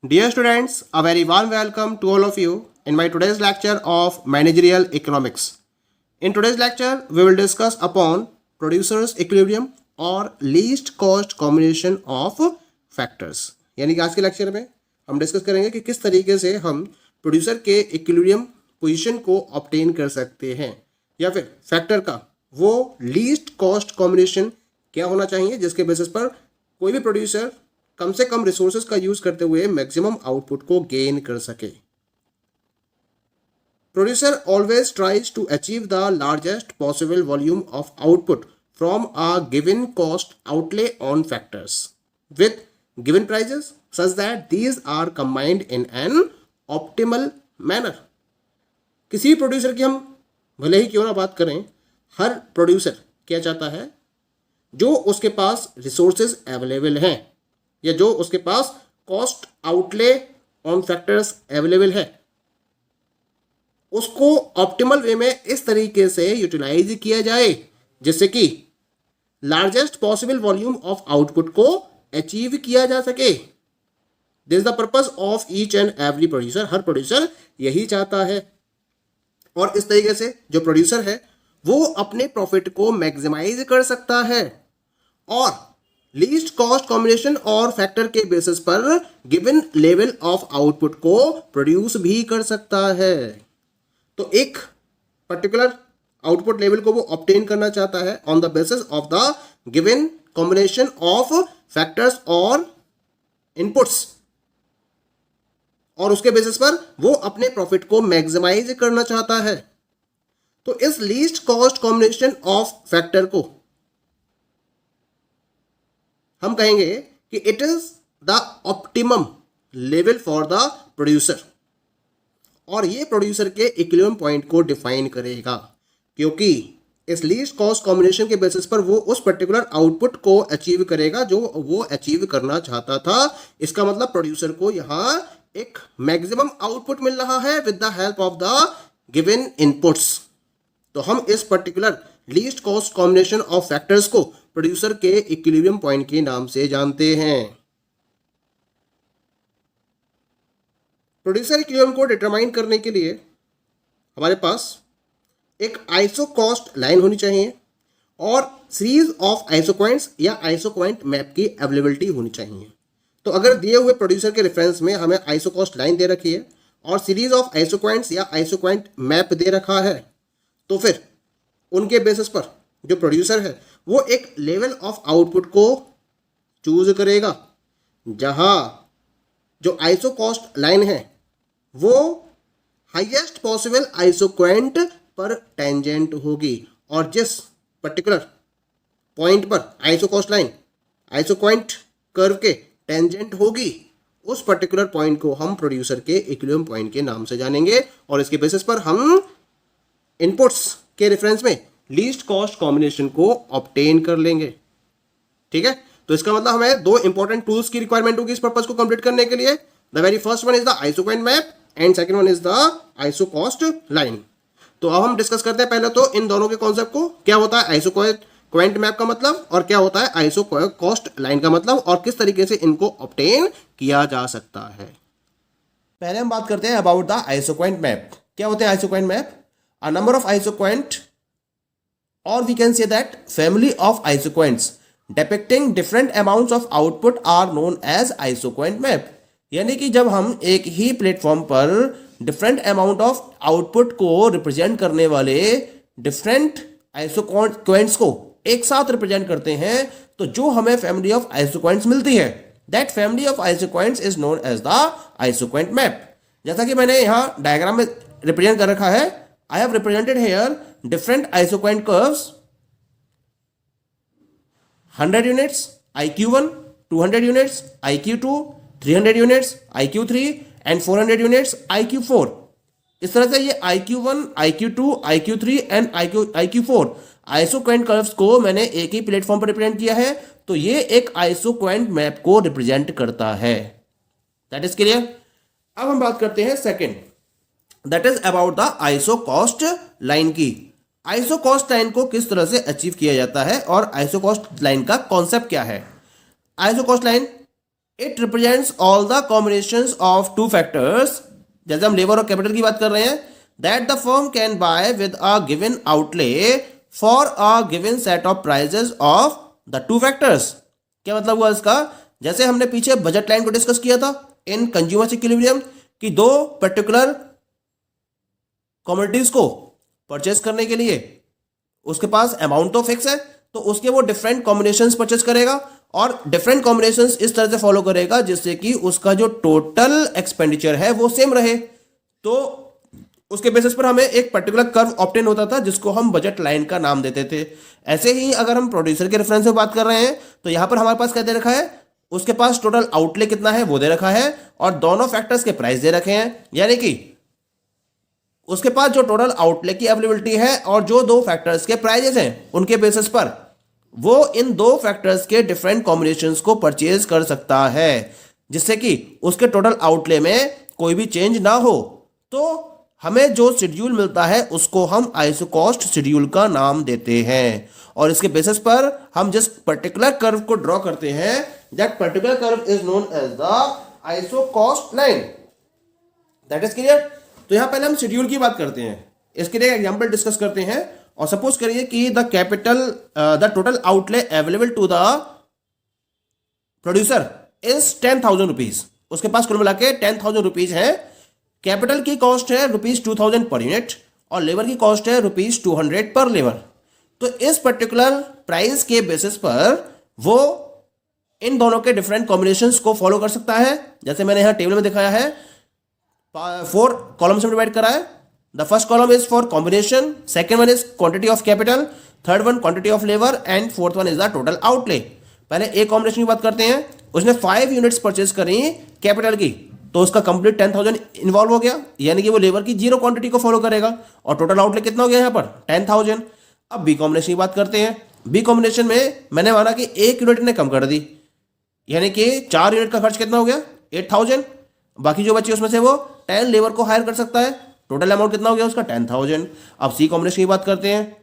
Dear students, a very warm welcome to all of you in my today's lecture of Managerial Economics. In today's lecture, we will discuss upon producers equilibrium और least cost combination of factors. यानी कि आज के lecture में हम discuss करेंगे कि किस तरीके से हम प्रोड्यूसर के इक्विलिब्रियम पोजीशन को ऑब्टेन कर सकते हैं या फिर फैक्टर का वो लीस्ट कॉस्ट कॉम्बिनेशन क्या होना चाहिए जिसके बेसिस पर कोई भी प्रोड्यूसर कम से कम रिसोर्सेज का यूज करते हुए मैक्सिमम आउटपुट को गेन कर सके. Producer always tries to achieve the largest possible volume of output from a given cost outlay on factors with given prices such that these are combined in an optimal manner. किसी भी producer की हम भले ही क्यों ना बात करें, हर producer क्या चाहता है, जो उसके पास रिसोर्सेज अवेलेबल हैं या जो उसके पास cost outlay on factors available है उसको ऑप्टिमल वे में इस तरीके से यूटिलाइज किया जाए जिससे कि largest possible volume of output को अचीव किया जा सके. This is the purpose of each and every producer. Her producer यही चाहता है और इस तरीके से जो प्रोड्यूसर है वो अपने प्रॉफिट को मैक्सिमाइज कर सकता है और लीस्ट कॉस्ट कॉम्बिनेशन और फैक्टर के बेसिस पर गिवन लेवल ऑफ आउटपुट को प्रोड्यूस भी कर सकता है. तो एक पर्टिकुलर आउटपुट लेवल को वो ऑब्टेन करना चाहता है on the basis of the given combination of factors और इनपुट्स और उसके बेसिस पर वो अपने प्रॉफिट को मैक्सिमाइज करना चाहता है. तो इस least cost combination of factor को हम कहेंगे कि it is the optimum level for the producer और ये प्रोड्यूसर के इक्विलिब्रियम पॉइंट को डिफाइन करेगा क्योंकि इस लीस्ट कॉस्ट कॉम्बिनेशन के बेसिस पर वो उस पर्टिकुलर आउटपुट को अचीव करेगा जो वो अचीव करना चाहता था. इसका मतलब प्रोड्यूसर को यहाँ एक मैक्सिमम आउटपुट मिल रहा है with the help of the given inputs. तो हम इस particular least cost combination of factors को प्रोड्यूसर के इक्विलिब्रियम पॉइंट के नाम से जानते हैं. प्रोड्यूसर इक्विलिब्रियम को डिटरमाइन करने के लिए हमारे पास एक आइसो कॉस्ट लाइन होनी चाहिए और सीरीज ऑफ आइसोक्वाइंट्स या आइसोक्वाइंट मैप की अवेलेबिलिटी होनी चाहिए. तो अगर दिए हुए प्रोड्यूसर के रेफरेंस में हमें आइसो कॉस्ट लाइन दे रखी है और सीरीज ऑफ आइसोक्वाइंट्स या आइसोक्वाइंट मैप दे रखा है तो फिर उनके बेसिस पर जो प्रोड्यूसर है वो एक लेवल ऑफ आउटपुट को चूज करेगा जहां जो आइसो कॉस्ट लाइन है वो हाईएस्ट पॉसिबल आइसोक्वांट पर टेंजेंट होगी और जिस पर्टिकुलर पॉइंट पर iso cost line isoquant curve के टेंजेंट होगी उस पर्टिकुलर पॉइंट को हम प्रोड्यूसर के इक्विलिब्रियम पॉइंट के नाम से जानेंगे और इसके बेसिस पर हम इनपुट्स के रेफरेंस में लीस्ट कॉस्ट कॉम्बिनेशन को ऑब्टेन कर लेंगे. ठीक है, तो इसका मतलब हमें दो इंपॉर्टेंट टूल्स की रिक्वायरमेंट होगी इस पर्पस को कंप्लीट करने के लिए. The very first one is the isoquant map and second one is the iso cost line. तो अब हम डिस्कस करते हैं पहले तो इन दोनों के कॉन्सेप्ट को. क्या होता है आइसोक्वांट मैप का मतलब और क्या होता है आइसो कॉस्ट लाइन का मतलब और किस तरीके से इनको ऑब्टेन किया जा सकता है. पहले हम बात करते हैं अबाउट द आइसोक्वांट मैप. क्या होते हैं isoquant map? A number of isoquant or we can say that family of isoquants depicting different amounts of output are known as isoquant map. यानी कि जब हम एक ही प्लेटफॉर्म पर डिफरेंट अमाउंट ऑफ आउटपुट को रिप्रेजेंट करने वाले डिफरेंट आइसोक्वेंट्स को एक साथ रिप्रेजेंट करते हैं तो जो हमें फैमिली ऑफ आइसोक्वेंट्स मिलती है that family of isoquants is known as the isoquant map. जैसा कि मैंने यहाँ डायग्राम में रिप्रेजेंट कर रखा है, I have represented here different isoquant curves 100 units IQ1, 200 units IQ2, 300 units IQ3 and 400 units IQ4. इस तरह से ये IQ1, IQ2, IQ3 and IQ4 isoquant curves को मैंने एक ही प्लेटफॉर्म पर रिप्रेजेंट किया है तो ये एक आइसोक्वेंट मैप को रिप्रेजेंट करता है. That is clear. अब हम बात करते हैं second, that is about the iso cost line की. आइसो कॉस्ट लाइन को किस तरह से अचीव किया जाता है और आइसो कॉस्ट लाइन का कॉन्सेप्ट क्या है. Iso cost line it represents all the combinations of two factors, जैसे हम लेबर और कैपिटल की बात कर रहे हैं, that the firm can buy with a given outlay for a given set of prices of the two factors. क्या मतलब हुआ इसका? जैसे हमने पीछे बजट लाइन को डिस्कस किया था इन कंज्यूमर इक्विलिब्रियम कि दो पर्टिकुलर कमोडिटीज को परचेस करने के लिए उसके पास अमाउंट तो फिक्स है, तो उसके वो डिफरेंट कॉम्बिनेशंस परचेस करेगा और डिफरेंट कॉम्बिनेशंस इस तरह से फॉलो करेगा जिससे कि उसका जो टोटल एक्सपेंडिचर है वो सेम रहे। तो उसके बेसिस पर हमें एक पर्टिकुलर कर्व ऑब्टेन होता था जिसको हम बजट लाइन का नाम देते थे। ऐसे ही अगर हम प्रोड्यूसर के रेफरेंस में बात कर रहे हैं तो यहां पर हमारे पास क्या दे रखा है, उसके पास टोटल आउटले कितना है वो दे रखा है और दोनों फैक्टर्स के प्राइस दे रखे हैं, यानी कि उसके पास जो टोटल आउटले की अवेलेबिलिटी है और जो दो फैक्टर्स के प्राइजेस हैं उनके बेसिस पर वो इन दो फैक्टर्स के डिफरेंट कॉम्बिनेशंस को परचेज कर सकता है जिससे कि उसके टोटल आउटले में कोई भी चेंज ना हो। तो हमें जो शेड्यूल मिलता है उसको हम आइसो कॉस्ट शेड्यूल का नाम देते हैं और इसके बेसिस पर हम जिस पर्टिकुलर कर्व को ड्रॉ करते हैं that particular curve is known as the iso cost line. That is clear. तो यहां पहले हम शेड्यूल की बात करते हैं, इसके लिए एग्जांपल डिस्कस करते हैं और सपोज करिए कि the capital the total outlay available to the producer is 10,000 rupees. उसके पास कुल मिला के 10,000 रुपीज है। कैपिटल की कॉस्ट है ₹2,000 पर यूनिट और लेबर की कॉस्ट है ₹200 पर लेबर। तो इस पर्टिकुलर प्राइस के बेसिस पर वो इन दोनों के डिफरेंट कॉम्बिनेशंस को फॉलो कर सकता है। जैसे मैंने यहां टेबल में दिखाया है 4 कॉलम्स में डिवाइड करा है। The first column is for combination, second one is quantity of capital, third one quantity of labour and fourth one is the total outlay. पहले एक कॉम्बिनेशन की बात करते हैं। उसने 5 यूनिट्स परचेज करी कैपिटल की तो उसका कंप्लीट 10,000 इन्वॉल्व हो गया, यानी कि वो लेबर की 0 क्वांटिटी को फॉलो करेगा और टोटल आउटले कितना हो गया यहाँ पर 10,000। अब बी कॉम्बिनेशन की बात करते हैं। बी कॉम्बिनेशन में मैंने माना कि 1 यूनिट ने कम कर दी, यानी कि 4 यूनिट का खर्च कितना हो गया 8,000। बाकी जो बची उसमें से वो 10 लेबर को हायर कर सकता है, टोटल अमाउंट कितना हो गया उसका 10,000। अब सी कॉम्बिनेशन की बात करते हैं।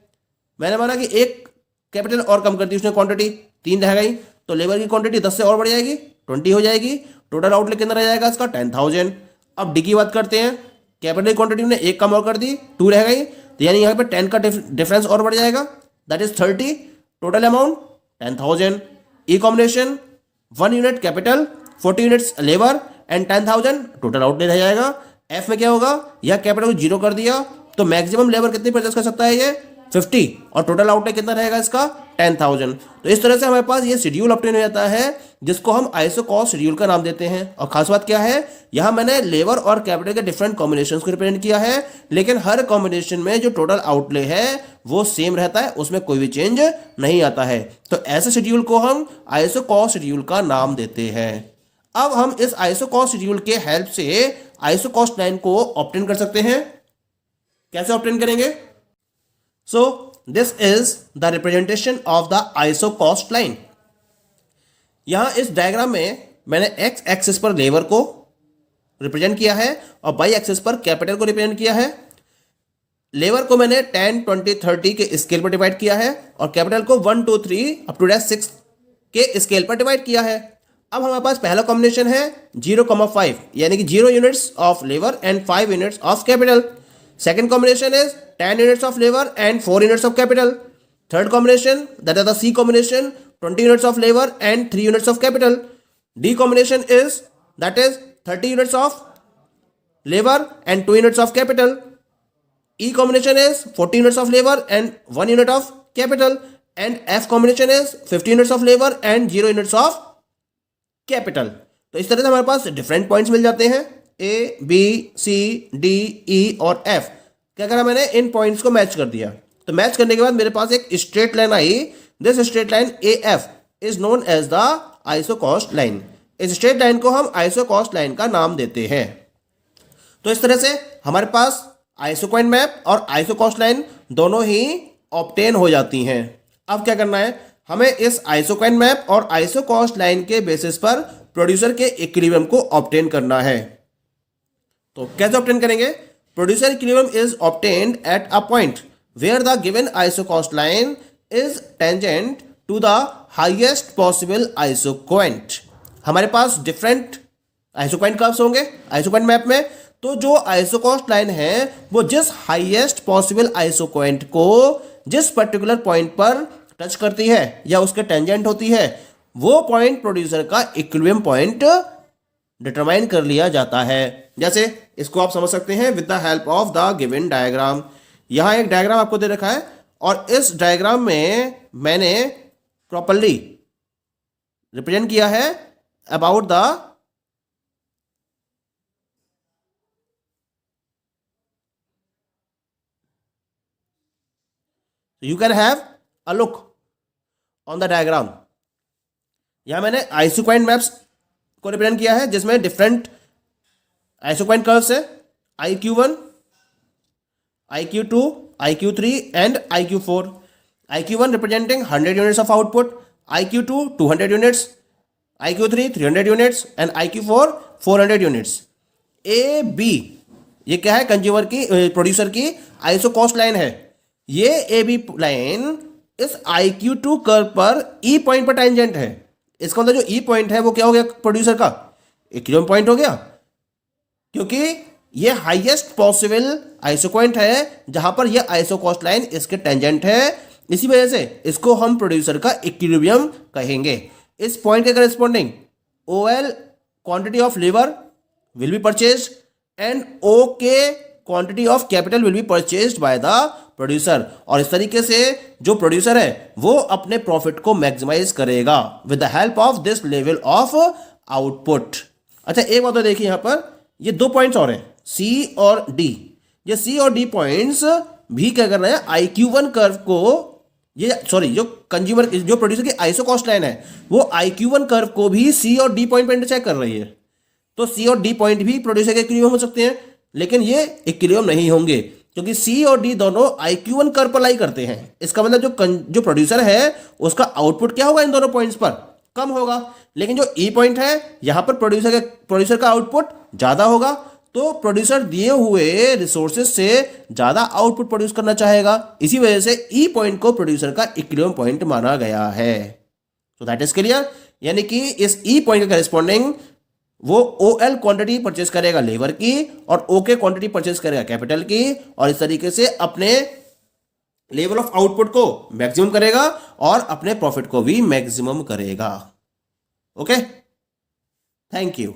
मैंने माना कि एक कैपिटल और कम कर दी उसने, क्वांटिटी 3 रह गई, तो लेबर की क्वांटिटी 10 से और बढ़ जाएगी 20 हो जाएगी, टोटल आउटले कितना रह जाएगा इसका 10,000। अब डी की बात करते हैं। कैपिटल क्वांटिटी ने एक कम और कर दी 2 रह गई, तो यानी यहाँ पे 10 का डिफरेंस और बढ़ जाएगा, that is 30, total amount 10,000। E combination 1 unit capital 40 units labour and 10,000 total outlay रह जाएगा। एफ में क्या होगा, यह कैपिटल को 0 कर दिया तो मैक्सिमम लेबर कितनी परचेस कर सकता है ये 50 और टोटल आउटले कितना रहेगा इसका 10,000। तो इस तरह से हमारे पास ये शेड्यूल ऑब्टेन हो जाता है जिसको हम आइसो कॉस्ट शेड्यूल का नाम देते हैं। और खास बात क्या है, यहां मैंने लेबर और कैपिटल के डिफरेंट कॉम्बिनेशंस को रिप्रेजेंट किया है, लेकिन हर कॉम्बिनेशन में जो टोटल आउटले है वो सेम रहता है, उसमें कोई भी चेंज नहीं आता है। तो ऐसे शेड्यूल को हम आइसो कॉस्ट शेड्यूल का नाम देते हैं। अब हम इस आइसो कॉस्ट शेड्यूल के हेल्प से आइसो कॉस्ट लाइन को ऑब्टेन कर सकते हैं। कैसे ऑब्टेन करेंगे? So this is the representation of the ISO cost line। यहां इस डायग्राम में मैंने x एक्सिस पर लेबर को रिप्रेजेंट किया है और y एक्सिस पर कैपिटल को रिप्रेजेंट किया है। लेबर को मैंने 10, 20, 30 के स्केल पर डिवाइड किया है और कैपिटल को 1, 2, 3 अप टू 6 के स्केल पर डिवाइड किया है। अब हमारे पास पहला कॉम्बिनेशन है 0,5, यानी कि 0 units of labour and 5 units of capital. Second combination is 10 units of labor and 4 units of capital. Third combination, that is the C combination, 20 units of labor and 3 units of capital. D combination is, that is 30 units of labor and 2 units of capital. E combination is 40 units of labor and 1 unit of capital. And F combination is 50 units of labor and 0 units of capital. तो इस तरह से हमारे पास different points मिल जाते हैं, A B C D E और F. क्या करा मैंने, इन पॉइंट्स को मैच कर दिया। तो मैच करने के बाद मेरे पास एक स्ट्रेट लाइन आई। This straight line A F is known as the iso cost line. इस स्ट्रेट लाइन को हम आइसो कॉस्ट लाइन का नाम देते हैं। तो इस तरह से हमारे पास आइसो कॉस्ट मैप और आइसो कॉस्ट लाइन दोनों ही ऑब्टेन हो जाती हैं। अब क्या करना है, हमें इस आइसो कॉस्ट मैप और आइसो कॉस्ट लाइन के बेसिस पर प्रोड्यूसर के इक्विलिब्रियम को ऑब्टेन करना है। तो कैसे ऑब्टेन करेंगे? Producer equilibrium is obtained at a point where the given iso cost line is tangent to the highest possible isoquant. हमारे पास डिफरेंट आइसोक्वाइंट कर्व्स होंगे आइसोक्वाइंट मैप में, तो जो आइसोकॉस्ट लाइन है वो जिस हाईएस्ट पॉसिबल आइसोक्वाइंट को जिस पर्टिकुलर पॉइंट पर टच करती है या उसके टेंजेंट होती है, वो पॉइंट प्रोड्यूसर का इक्विलिब्रियम पॉइंट डिटरमाइन कर लिया जाता है। जैसे इसको आप समझ सकते हैं with the help of the given diagram. यहां एक डायग्राम आपको दे रखा है और इस डायग्राम में मैंने प्रॉपरली रिप्रेजेंट किया है about the you can have a look on the diagram. यहां मैंने आइसोक्वाइंट मैप्स को रिप्रेजेंट किया है जिसमें डिफरेंट आइसोक्वाइंट कर्व्स है, IQ1, IQ2, IQ3 and IQ4। IQ1 representing 100 units of output, IQ2 200 units, IQ3 300 units and IQ4 400 units। A B ये क्या है, कंज्यूमर की प्रोड्यूसर की आइसो कॉस्ट लाइन है। ये ए बी लाइन इस IQ2 कर्व पर ई पॉइंट पर टेंजेंट है। इसका मतलब जो ई पॉइंट है वो क्या हो गया, प्रोड्यूसर का इक्विलिब्रियम पॉइंट हो गया, क्योंकि ये हाईएस्ट पॉसिबल आइसोक्वाइंट है जहां पर ये आइसोकॉस्ट लाइन इसके टेंजेंट है। इसी वजह से इसको हम प्रोड्यूसर का इक्विलिब्रियम कहेंगे। इस पॉइंट के corresponding OL quantity of labour will be purchased and OK quantity of capital will be purchased by the producer. और इस तरीके से जो प्रोड्यूसर है वो अपने प्रॉफिट को मैक्सिमाइज करेगा with the help of this level of output. अच्छा एक बात तो देखिए, यहां पर ये दो पॉइंट्स और हैं C और D। ये C और D पॉइंट्स भी क्या कर रहे हैं, IQ1 कर्व को जो कंज्यूमर जो प्रोड्यूसर की आइसो कॉस्ट लाइन है वो IQ1 कर्व को भी C और D पॉइंट पर इंटरसेक्ट कर रही है। तो C और D पॉइंट भी प्रोड्यूसर के इक्विलिब्रियम हो सकते हैं, लेकिन ये इक्विलिब्रियम नहीं होंगे क्योंकि C और D दोनों IQ1 कर्व पर लाई करते हैं। इसका मतलब जो प्रोड्यूसर है उसका आउटपुट क्या होगा इन दोनों पॉइंट्स पर, कम होगा। लेकिन जो E पॉइंट है यहां पर प्रोड्यूसर का आउटपुट ज्यादा होगा, तो प्रोड्यूसर दिए हुए रिसोर्सेज से ज्यादा आउटपुट प्रोड्यूस करना चाहेगा। इसी वजह से E पॉइंट को प्रोड्यूसर का इक्विलिब्रियम पॉइंट माना गया है। सो दैट इज क्लियर, यानी कि इस E पॉइंट के करेस्पॉन्डिंग वो OL क्वांटिटी परचेस करेगा लेबर की और OK क्वांटिटी परचेस करेगा कैपिटल की, और इस तरीके से अपने लेवल ऑफ आउटपुट को मैक्सिमम करेगा और अपने प्रॉफिट को भी मैक्सिमम करेगा। Okay, thank you.